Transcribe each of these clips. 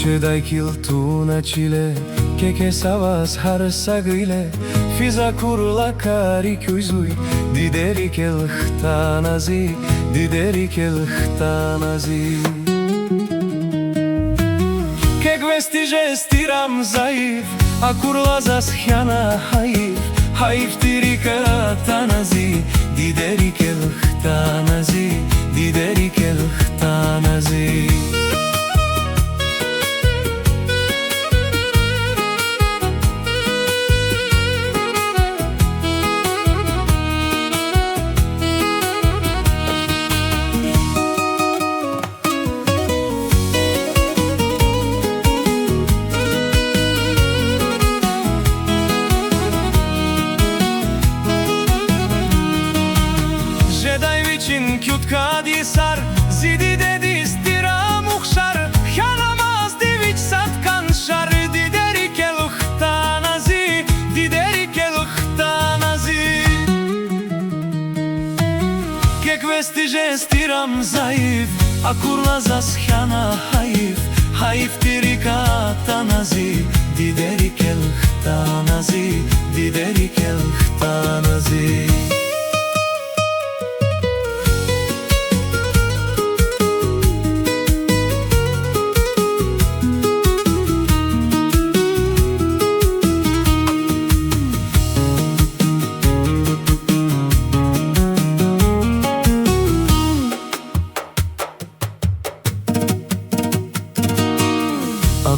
Ce dai kiltuna chile, que savas harsagile, fiza kurla kari küzui, Dide rikел хтанази, Диде рикел хтанази. Che vestije stiram zaif, a kurla zaschana haif, haif tirika tanazi, Dide rikел хтанаzi, Диде rikел хтанаzi. Sar, zidi de distira muhshar, Khanamaz divich satkan shar, Diде rikел хтанаzi, Диде rikел хтанаzi. Kek vestije stiram zaif, a kurla zaschana haif, haif tirika tanazi, Диде rikел хтанаzi, Диде rikел хтанаzi.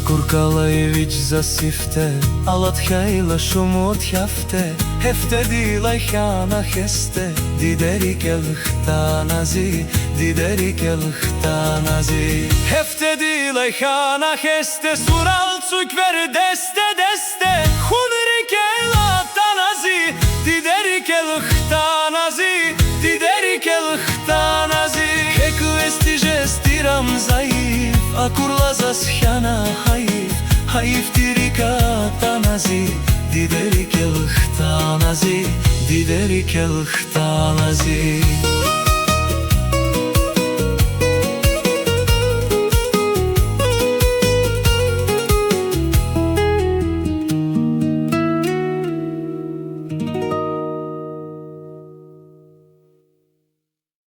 Kurkalaevich zasifte, alat khayla shumot yafte, hefte dilay khana kheste, Диде rikел хтанаzi, Диде rikел хтанаzi. Hefte dilay khana kheste, sural tsukver deste deste, khun rikел хтанаzi, Диде rikел хтанаzi, Диде rikел хтанаzi. Kek vestije stiram zaif, a kurla zaschana haif, haif tirika tanazi, Диде rikел хтанаzi, Диде rikел хтанаzi.